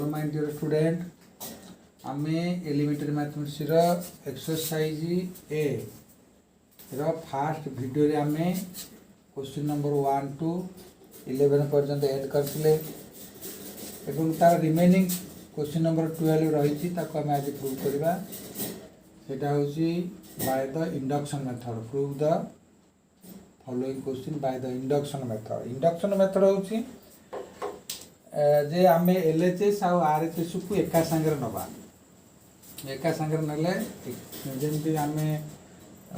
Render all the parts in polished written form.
Hello my dear student आमे elementary mathematics रो exercise ए रो फास्ट वीडियो रे आमे क्वेश्चन नंबर 1 टू 11 पर्यंत ऐड करथिले एवं तार रिमेनिंग क्वेश्चन नंबर 12 रही ताको आमे आज प्रूव करबा सेटा होची by the induction method prove the following question by the induction method होची जे आमे एलएचएस आ आरएचएस को एका संगे नबा एका संगे नले जेमती आमे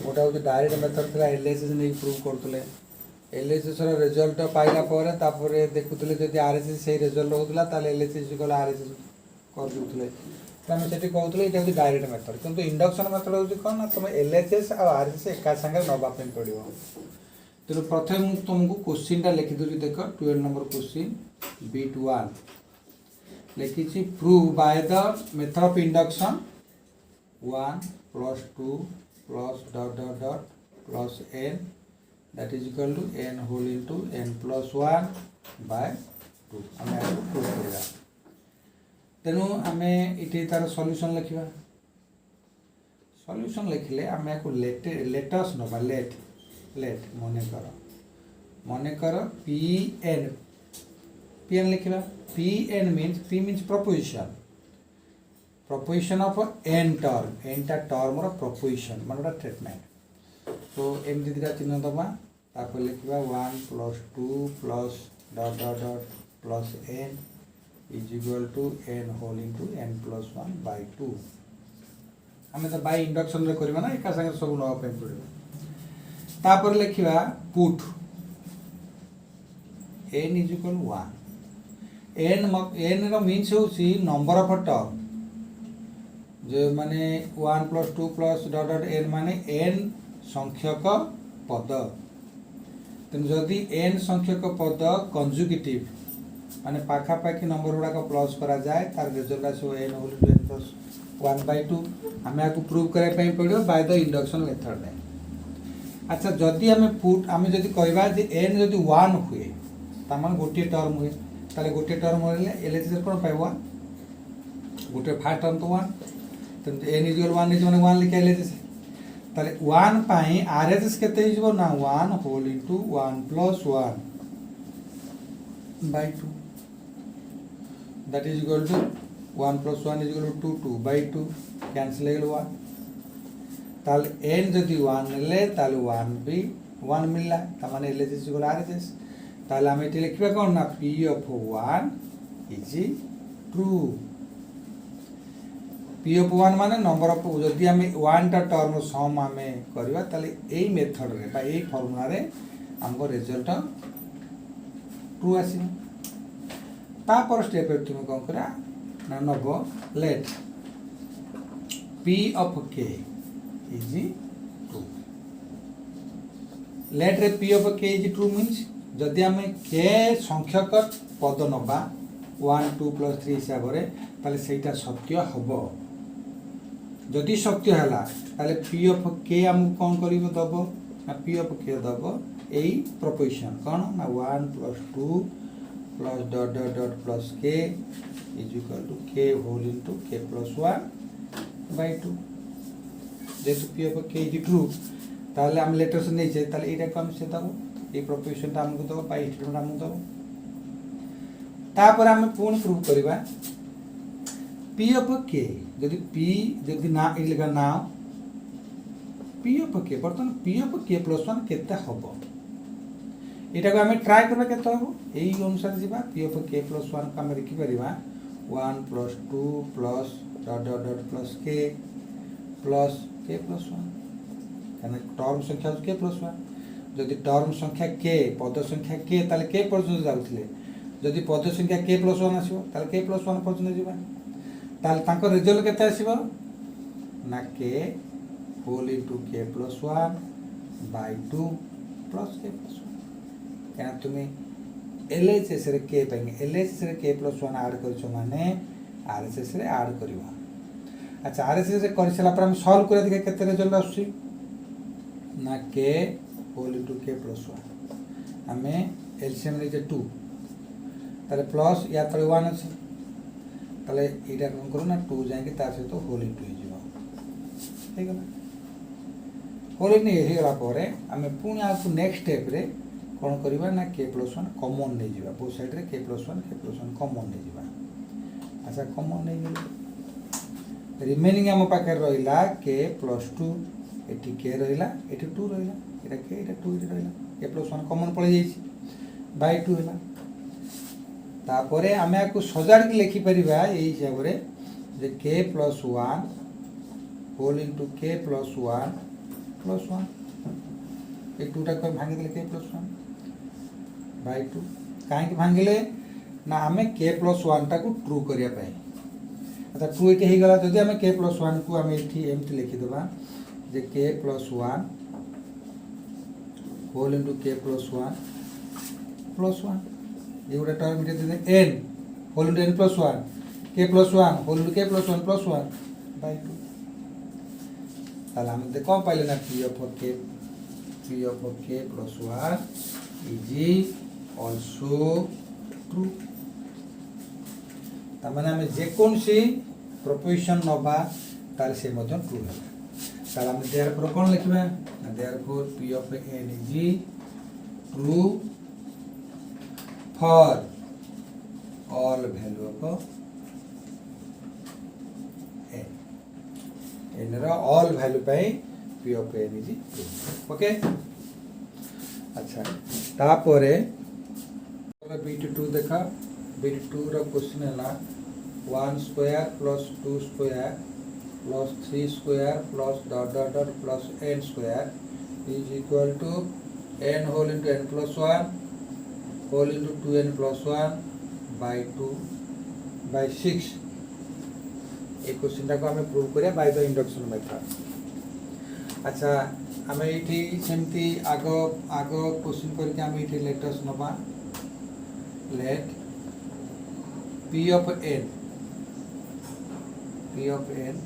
गोटा हो डायरेक्ट मेथड थला एलएचएस नै प्रूव करतले एलएचएस रो रिजल्ट पाइला परे तापरे देखुतले जदि आरएचएस सही रिजल्ट होतला ताले एलएचएस को आरएचएस कर दुतले तमे सेठी कहतले एटा हो डायरेक्ट मेथड किंतु इंडक्शन मेथड हो कोन ना तमे एलएचएस आ आरएचएस एका संगे नबा पे पड़िबो तो प्रथम तुमको क्वेश्चन टा लिखि दउची देखो 12 नंबर क्वेश्चन बीट 1 लिखी prove by the method of induction 1 plus 2 plus dot dot dot plus n that is equal to n whole into n plus 1 by 2 हमें आपको प्रूव करेगा तेनु हमें इटे तार सॉल्यूशन लिखिबा सॉल्यूशन लिखले हमें आपको लेटस नबा लेट मने कर pn लिखिबा pn means p means proposition of n टा टर्म रो proposition मानोटा ट्रीटमेंट तो एम दिदिरा चिन्ह दबा तापर लिखिबा 1 plus 2 plus dot dot dot plus n is equal to n whole into n plus 1 by 2 हमें तो बाय इंडक्शन रे करबा ना एका संगे सब नवा पे पड़िबो तापर लिखिबा put n is equal to 1 n रो मीन्स होसी नंबर ऑफ टर्म जो माने 1 plus 2 plus dot dot n माने n संख्यक पद तेन जदि n संख्यक पद कंजुगेटिव माने पाखा पाखी नंबर गुडा को प्लस करा जाए तार रिजल्ट आसो n whole to n plus 1 by 2 हमें आपको प्रूव करे पई पड़ियो बाय द इंडक्शन मेथड रे अच्छा जदि हमें पुट हमें जदि कहबा जे n जदि 1 हुए त मान गोटे टर्म हुए ताले गोटे टर्म होले एलएचएस कोन पाइबो गोटे फास्ट टर्म तो 1 तो n इज इक्वल 1 इज माने 1 लिखा एलएचएस ताले 1 पाई आरएचएस केते हिजबो ना 1 whole into 1 plus 1 by 2 that is equal to 1 plus 1 is equal to 2 by 2 cancel हो गया 1 ताल n जदि 1 ले ताल 1 भी 1 मिलला त माने एलएचएस इक्वल आरएचएस ताल हम एटी लिखबा कोन ना p of 1 is true p of 1 माने नंबर ऑफ जदि हम 1 टा टर्म सम हमें करबा ताले एई मेथड रे बा एई फार्मूला रे हमको रिजल्ट ट्रू आसी तापर स्टेप पे तुम कोन करा ना नबो late p of k is true let रे p of k is true means जदि हमें k संख्यक पद नबा 1 2 plus 3 हिसाब रे ताले सेटा सत्य हबो जदि सत्य हला ताले p of k हम कोन करिवो दबो ना p of k दबो एई प्रोपोजिशन कोन ना 1 plus 2 plus dot dot dot plus k is equal to k whole into k plus 1 by 2 जेतु p of k is true ताले हम लेटर से नहीं चाहिए ताले एटा को हम से दबो ए प्रोपोजिशन ता हमको दबो बाय स्टेटमेंट हमको दबो तापर हम पूर्ण प्रूव करबा p of k यदि p यदि ना ए लगा ना p of k बर्तन p of k plus 1 केते हबो एटा को हम ट्राई करबा केते हबो एई अनुसार जिबा p of k plus 1 का हम लिखि परिबा 1 plus 2 plus dot dot dot plus k plus k plus 1 यानी टर्म संख्या k plus 1 जदि टर्म संख्या k पद संख्या k ताले k पर्यंत जाउथिले जदि पद संख्या k plus 1 आसीबो ताले k plus 1 पर्यंत जिबा ताले ताको रिजल्ट केते आसीबो ना k whole into k plus 1 by 2 plus k plus 1 यानी तुमे एलएचएस रे k पाएंगे एलएचएस रे k plus 1 ऐड करछो माने आरएचएस रे ऐड करबा अच्छा आरएचएस रे कर छला पर हम सॉल्व करे देखा केते रिजल्ट आछी ना k whole into k plus 1 हमें एलसीएम रे 2 ताले प्लस या तले 1 अछि ताले एटा कौन करो ना 2 जाके तार सहित होल इनटू हो जीवा ठीक है होल इन हे गला परे आमे पुणी आकु नेक्स्ट स्टेप रे कौन करबा ना k+1 कॉमन नै जीवा बो साइड रे k+1 कॉमन नै जीवा अच्छा कॉमन नै गेल रिमेनिंग हम पाखे रहिला k+2 एठी k रहिला एठी 2 रहिला एटा k एटा 2 एटा रहिला k+1 कॉमन पळे जाईछि बाय 2 हैला तापरे आमे आकु सजाड़ के लिखि परिबा एई हिसाब रे जे k+1 होल इनटू k+1 +1 ए 2 टा को भांगी देले k+1 बाय 2 काहे कि भांगिले ना आमे k+1 टा को ट्रू करिया पाए अच्छा 2 एटी हे गला जदि आमे k+1 को आमे एठी एमति लिखि देबा जे k+1 होल इनटू k+1 +1 ये गोटे टर्म इटे दे n whole into n +1 k+1 whole into k+1 +1 by 2 ताले हम दे कौन पाइले ना p of k+1 is also true तामाने हमें जे कोन सी प्रोपोजिशन नबा ताले से मधन ट्रू है ताले हम देयरफॉर कोन लिखबा therefore p of n is true for all value of n रा all value पाई p of n is true okay अच्छा तापरे bit2 देखा bit2 रा क्वेश्चन हैला 1 square plus 2 square plus 3 square plus dot dot dot plus n square is equal to n whole into n plus 1 whole into 2n plus 1 by 2 by 6 एक question को हमें prove करिया by the induction method अच्छा हमें इठी सेमती आगो आगो question करके हमें इठी लेटस नबा late p of n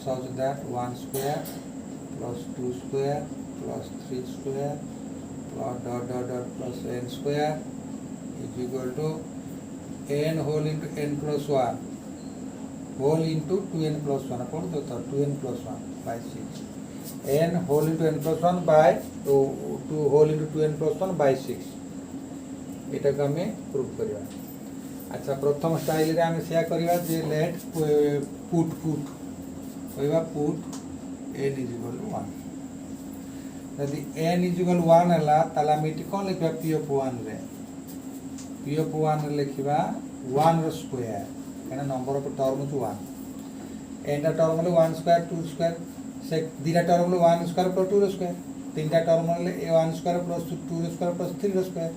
such that 1 square plus 2 square plus 3 square plus dot dot dot plus n square is equal to n whole into n plus 1 whole into 2n plus 1 upon the 2n plus 1 by 6 n whole into n plus 1 by 2 whole into 2n plus 1 by 6 एटा को हमें prove करिया अच्छा प्रथम style रे हमें share करिया जे late put कहबा put n is equal to 1 यदि n is equal to 1 हला ताला मिटी कोन लिखबा p of 1 रे p of 1 रे लिखबा 1 रो स्क्वायर कहना number of term is 1 n टा टर्म ले 1 स्क्वायर 2 स्क्वायर से दीटा टर्म ले 1 स्क्वायर प्लस 2 स्क्वायर तीनटा टर्म ले 1 square plus 2 square plus 3 square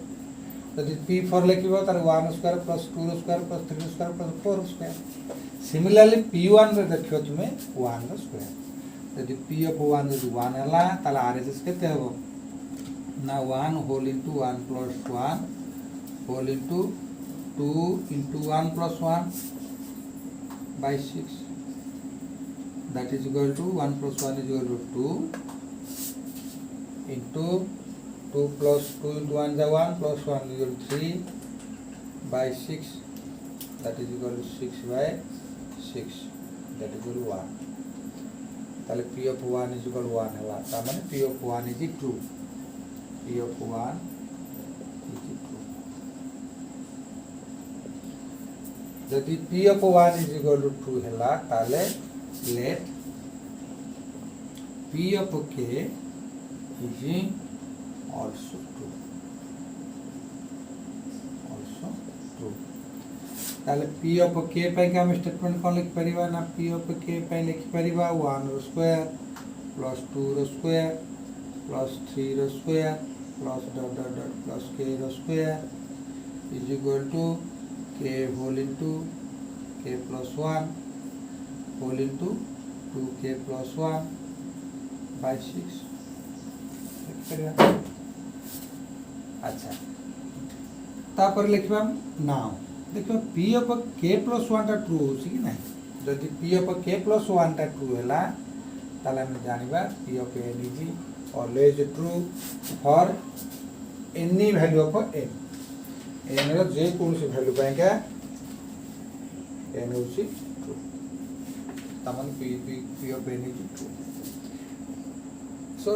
यदि p4 लिखिबो तार 1 square plus 2 square plus 3 square plus 4 square similarly p1 रे देखियो तुमे 1 रो स्क्वायर यदि p of 1 is 1 हला ताला rhs केते हबो ना 1 whole into 1 plus 1 whole into 2 into 1 plus 1 by 6 that is equal to 1 plus 1 is equal to 2 into 2 plus 2 into 1 is 1 plus 1 is equal to 3 by 6 that is equal to 6 by 6 that is equal to 1 ताले p of 1 is equal to 1 हला ता माने p of 1 is true p of 1 is true यदि p of 1 is equal to 2 हला ताले let p of k is also true ताले p of k पे का हम स्टेटमेंट कोन लिख परिबा ना p of k पे लिख परिबा 1 रो स्क्वायर प्लस 2 रो स्क्वायर प्लस 3 रो square plus dot dot dot plus k रो square is equal to k whole into k plus 1 whole into 2k plus 1 by 6 अच्छा तापर लिखबा नाउ देखो p of k plus 1 टा ट्रू होसी कि नहीं जदि p of k plus 1 टा ट्रू हैला ताले हम जानिबा p of n is always true for any value of n n रो जे कोन से वैल्यू पाएगा n होची ट्रू तमन p of n is true. So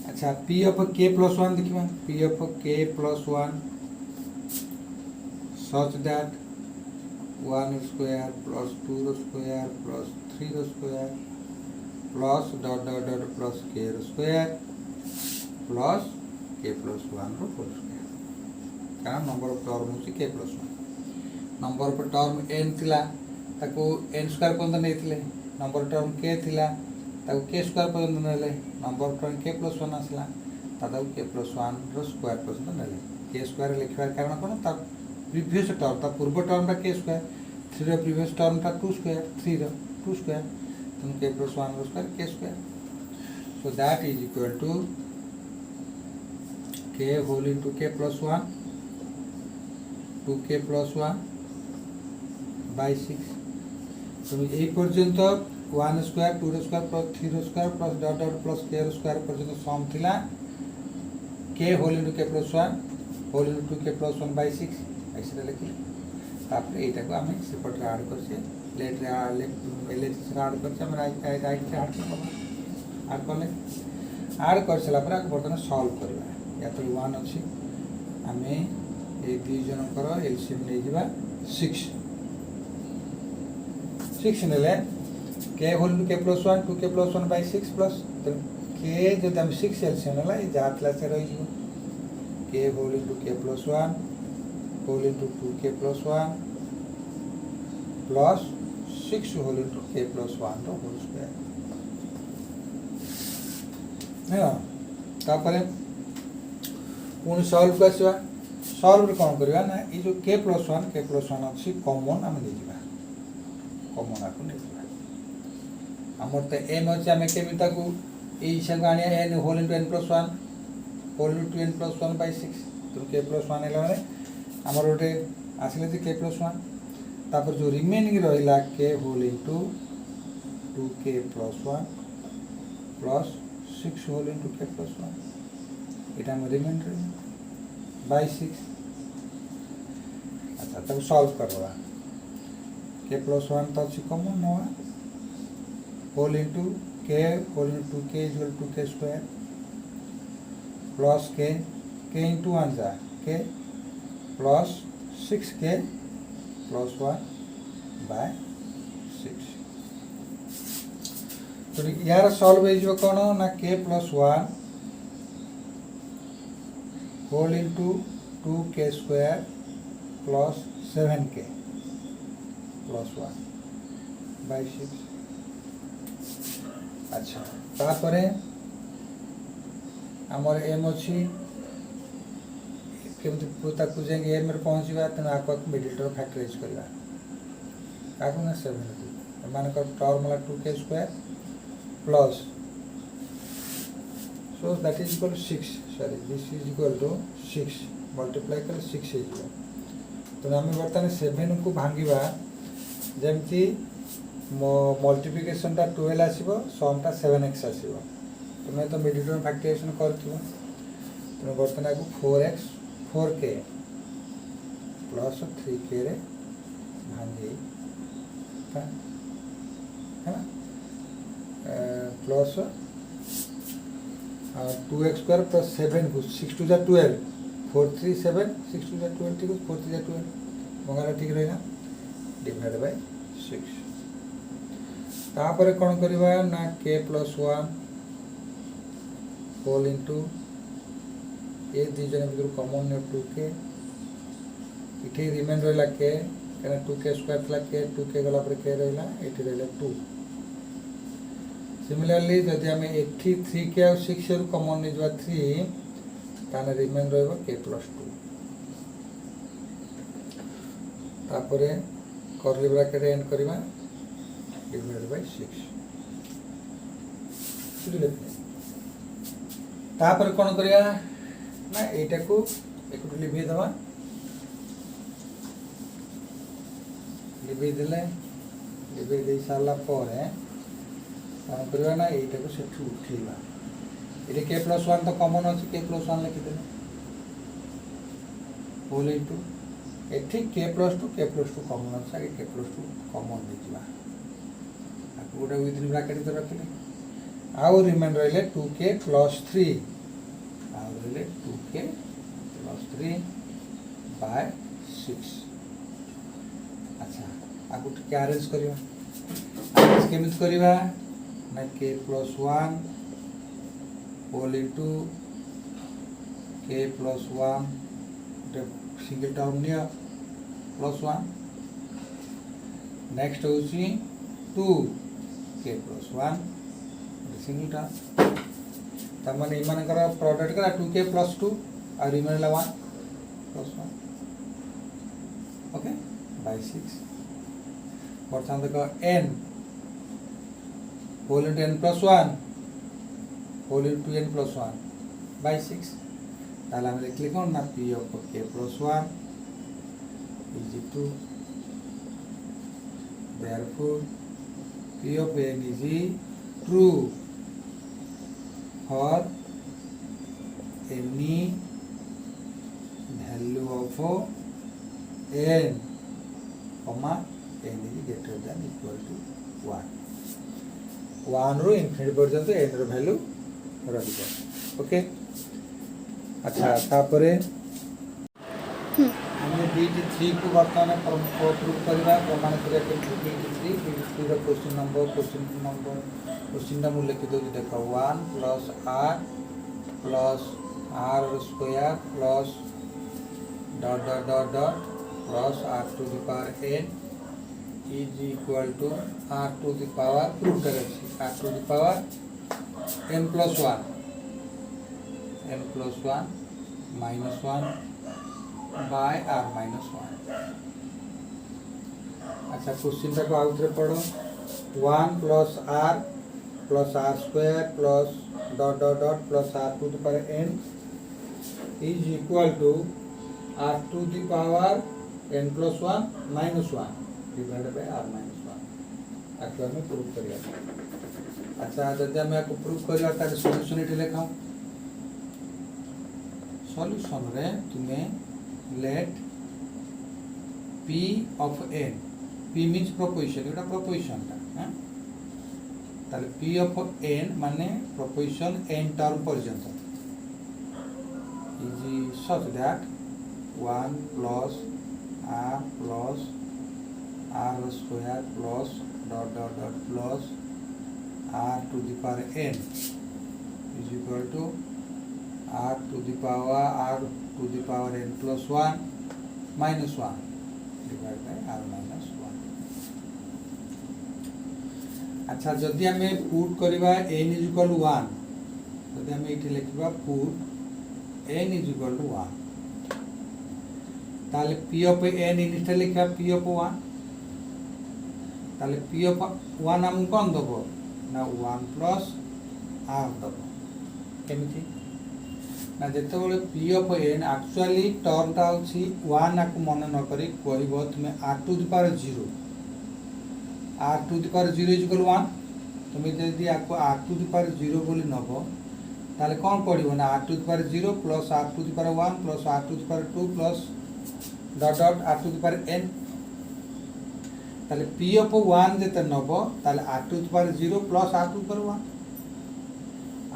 अच्छा p of k plus 1 देखिबा p of k plus 1 such that 1 square plus 2 square plus 3 square plus dot dot dot plus k square plus k plus 1 रो whole square कारण number of term होची k plus 1 number of term n थिला ताको n square पर्यंत नेथिले number of term k थिला ताको k square पर्यंत नेले number of term k plus 1 आसला ताको k plus 1 रो स्क्वायर पर्यंत नेले k स्क्वायर लिखिबार कारण कोन ता प्रीवियस टर्म ता पूर्व टर्म ता k स्क्वायर 3 रो प्रीवियस टर्म ता 2 स्क्वायर 3 रो 2 स्क्वायर तो k plus 1 रो square k square so that is equal to k whole into k plus 1 2k plus 1 by 6 तो এই পর্যন্ত 1 square 2 square plus 3 square plus dot dot plus k square পর্যন্ত সম থিলা k whole into k plus 1 whole into 2k plus 1 by 6 ऐसे लिखि तापर एटा को हम सेपरेट ऐड करछे लेट रे लेट से ऐड करछे हम राइट से ऐड करले ऐड कर सला पर बर्तन सॉल्व करबा या तो 1 अछि हमें ए दुई जनकर एलसीएम नै जिबा 6 नेले k whole to k plus 1 2k plus 1 by 6 plus तो k जब हम 6 एलसीएम नेला ए जातला से रहि जिवो k whole into k plus 1 whole into 2k plus 1 plus 6 whole into k plus 1 रो होल स्क्वायर ना तापर पुन सॉल्व करछवा सॉल्व कोन करबा ना ई जो k plus 1 अछि कॉमन हम ले जिबा कॉमन आको ले जिबा हमर त n अछि हम केमिता को ई हिसाब आनिया n whole into n plus 1 whole into n plus 1 by 6 तो k plus 1 एला माने हमर ओटे आसिले जे k plus 1 तापर जो रिमेनिंग रहिला k whole into 2k plus 1 plus 6 whole into k plus 1 एटा हम रिमाइंडर by 6 अच्छा तब सॉल्व करबा k plus 1 तो अछि कॉमन नवा whole into k whole into 2k is equal to k square plus k into 1 जा k plus 6k plus 1 by 6 तो यार सॉल्व हो जो कोन ना k plus 1 whole into 2k square plus 7k plus 1 by 6 अच्छा तापरे हमर एम अछि केमति पुता को जेंगे एम रे पहुंचबा त आको मिडिल टर्म फैक्टराइज करबा काको ना 7 मान का term La 2k square plus so that is equal to 6 sorry this is equal to 6 multiply कर 6 है जो तो हम बर्तन 7 को भांगीबा जेमति मल्टीप्लिकेशन ता 12 आसीबो सम ता 7x आसीबो तुमे तो मिडिल टर्म फैक्टराइजेशन करथिबो तो बर्तन को 4x 4k plus 3k रे भांगी है ना प्लस 2x square plus 7 को 6 to the 12 4 3 7 6 to the 12 ठीक है 4 3 12 मंगाला ठीक रहेगा डिवाइड बाय 6 तापर कोन करबा ना k plus 1 होल इनटू ए दी जन बिगर कॉमन ने 2k इथे रिमेन रहला k कारण 2k स्क्वायर थला k 2k गला पर k रहला एठी रहला 2 सिमिलरली जदि हमें 3k और 6 रो कॉमन ने जवा 3 ताने रिमेन रहबो k plus 2 तापरे कर्ली ब्रैकेट एंड करबा डिवाइड बाय 6 बुझले तापर कोन करिया ना एटा को एकटु लिखि दवा लिखि दे साला पर कौन करवा ना एटा को सेठु उठेबा एटे k plus 1 तो कॉमन अछि k plus 1 लिखि दे होल इनटू एठी k + 2 कॉमन अच्छा के k + 2 कॉमन दे दिबा आकु गोटे विथिन ब्रैकेट तो रखले आउ रिमेन रहले 2k + 3 आउ रहले 2k + 3 by 6 अच्छा आकु के अरेंज करिवा अरेंज केमित करिवा ना k + 1 whole into k + 1 single term निया +1 नेक्स्ट होची 2 k + 1 सिंगल टर्म तमने इमानकर प्रोडक्ट करा 2k + 2 और रिमेन ला 1 + 1 ओके by 6 बर्तमान देखो n whole into n + 1 whole into n + 1 by 6 ताला हम लिख लिखो ना p of k + 1 is equal to therefore p of n is true for any value of n comma n is greater than equal to 1 1 row infinity पर्यंत n रो value रहिबो okay अच्छा तापरे हमने BT3 को वर्तमान प्रूव करबा प्रमाण करिया के BT3 रो क्वेश्चन टा मूल्य लिखि दो देखो 1 + r plus r square plus dot dot dot dot plus r to the power n is equal to r to the power proof करेछि r to the power n plus 1 minus 1 by r minus 1 अच्छा question टा को आउटरे पढ़ो 1 plus r square plus dot dot dot plus r to the power n is equal to r to the power n plus 1 minus 1 divided by r minus 1 आखिर में prove करिया अच्छा जदि हम को प्रूव करिया तार सॉल्यूशन एठी लेखा सॉल्यूशन रे तुमे late p of n p means proposition Etah proposition ता हैं ताले p of n माने proposition n टर्म पर्यंत is such that 1 plus r square plus dot dot dot plus r to the power n is equal to r to the power n plus 1 minus 1 divided by r minus 1 अच्छा जदि हमें put करबा n is equal to 1 जदि हमें इठी लिखबा put n is equal to 1 ताले p of n initial लिखा p of 1 ताले p of 1 हम कोन दबो ना 1 plus r दबो केमिति ना जेते बेले p of n actually term टा होछि 1 आकु मन न करी कहबो तुमे r to the power 0 r to the power 0 is equal to 1 तुमे जदि आकु r to the power 0 बोली नबो ताले कोन पड़िबो ना r to the power 0 plus r to the power 1 plus r to the power 2 plus dot dot r to the power n ताले p of 1 जेते नबो ताले r to the power 0 plus r to the power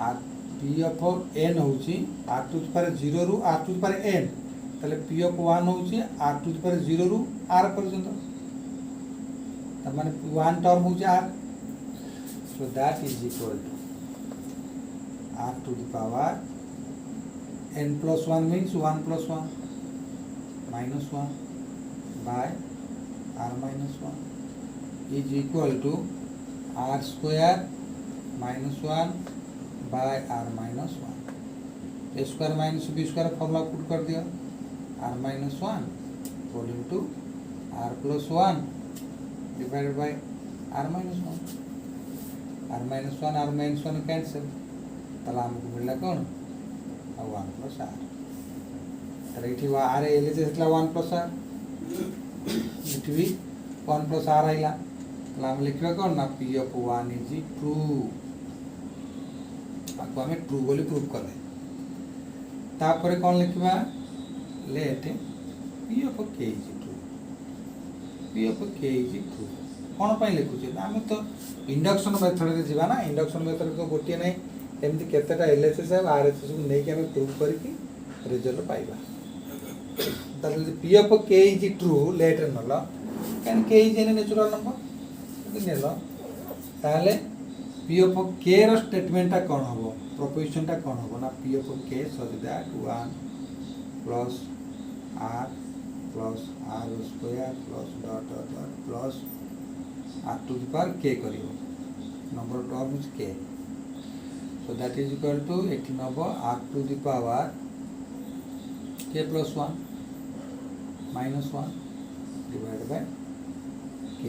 1 r p of n होची r to the power 0 रु r to the power n ताले p of 1 होची r to the power 0 रु r पर्यंत त माने 1 टर्म होची r so that is equal to r to the power n plus 1 means 1 plus 1 minus 1 by r minus 1 is equal to r square minus 1 by r minus 1 a square minus b square formula put कर दिया r minus 1 whole into r plus 1 divided by r minus 1 r minus 1 cancel तला हमको मिलला कौन 1 plus r तर इठी r एले जेतला 1 plus r इठी भी 1 plus r आइला तला हम लिखबा कौन ना p of 1 is true आको हमें ट्रू बोली प्रूव करले तापरे कौन लिखबा late P of k is true. P of k is true. कौन पाई लिखुचे आम तो इंडक्शन मेथड रे जीवा ना इंडक्शन मेथड तो गोटे नहीं एमती केतेटा एलएचएस है आरएचएस को नहीं कि हमें प्रूव करके रिजल्ट पाइबा ताले P of K is true लेटर नल कैन K is an natural number नेल ताले पी ऑफ के रो स्टेटमेंट टा कोन हबो प्रोपोजिशन टा कोन हबो ना पी ऑफ के such that 1 plus r plus r square plus dot dot dot plus r to the power k करियो number term is k so that is equal to 18 of r to the power k plus 1 minus 1 divided by k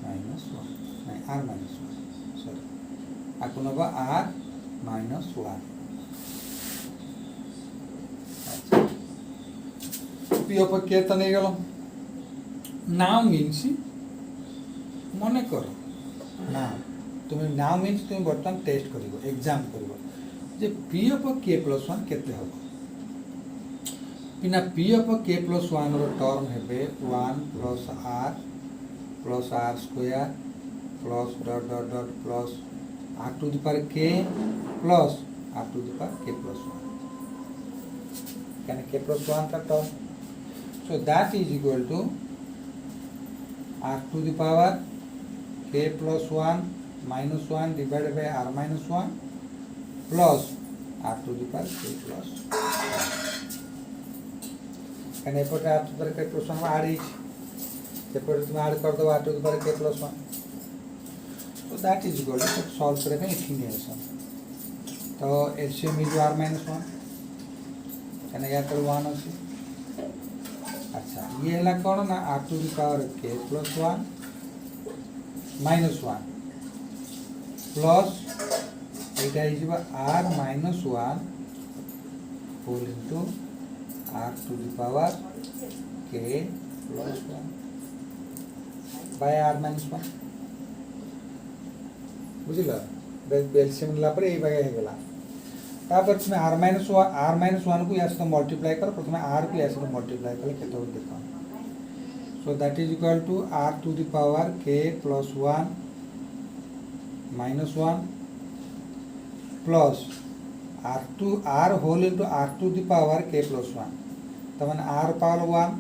minus 1 नहीं r minus 1 sorry आपको नबा r minus 1 p of k तो नहीं गलो now means मने कर ना तुम्हें नाउ मीन्स तुम बर्तमान टेस्ट करिवो एग्जाम करिवो जे p ऑफ k plus 1 केते हबो बिना p ऑफ k plus 1 रो टर्म हेबे 1 plus r square plus dot dot dot plus r to the power k plus r to the power k plus 1 यानी k plus 1 का term so that is equal to r to the power k plus 1 minus 1 divided by r minus 1 plus r to the power k plus 1 and एपटे r to the power k plus 1 add is एपटे तुम add कर दो r to the power k plus 1 so that is equal to solve करेंगे equation तो LCM is r minus 1 यानी या तो 1 ଅଛି अच्छा ये ହେଲା कौन ना r to the power k plus 1 minus 1 plus Etah is r minus 1 whole into r to the power k plus 1 by r minus 1 बुझिला LCM ला पर ए बागे हे गेला तापर तुम r minus 1 को यास तो मल्टीप्लाई करो प्रथम r को यास तो मल्टीप्लाई कले केते हो देखो so that is equal to r to the power k plus 1 minus 1 plus r whole into r to the power k plus 1 तमन r power 1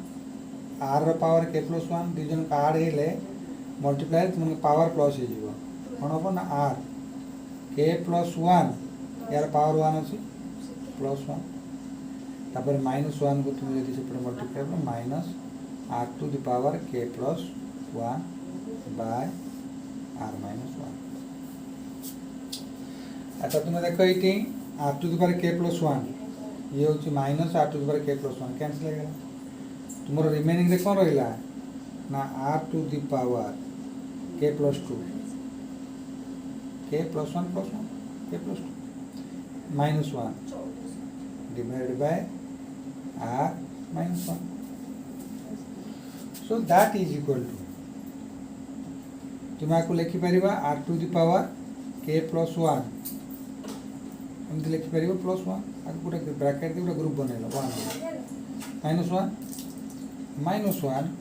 r power k plus 1 division का r हेले multiply तुम power plus हे जीवो कोन हो ना r k plus 1 यार power 1 अछि plus 1 तापर माइनस 1 को तुम यदि से मल्टीप्लाई करो minus r to the power k plus 1 by r minus 1 अच्छा तुम्हें देखो ये r to the power k plus 1 ये होची minus r to the power k plus 1 cancel हो गया तुम्हारा रिमेनिंग रे कौन रहिला ना r to the power k plus 2 k plus 1 k plus 2 minus 1 divided by r minus 1 so that is equal to तुम आपको लिखि परिबा r to the power k plus 1 हम लिखि परिबा plus 1 आगे पूरा ब्रैकेट दे पूरा ग्रुप बनेला 1 minus 1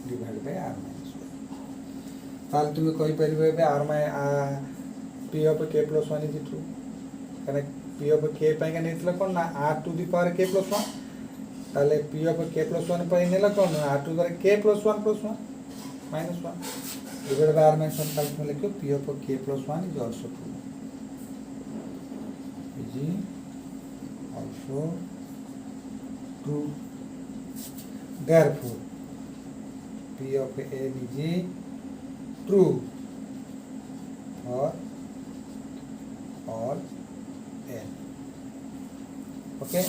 divided by r minus 1 ताल तुम कहि परिबा बे r p of k plus 1 is true कने p of k पाई का नेतला कोन ना r to the power k plus 1 ताले p of k plus 1 पाई नेला कोन r to the power k plus 1 minus 1 divided by r minus 1 ताल तुम लिखो p of k plus 1 is also true is also true therefore p of n is true for all n okay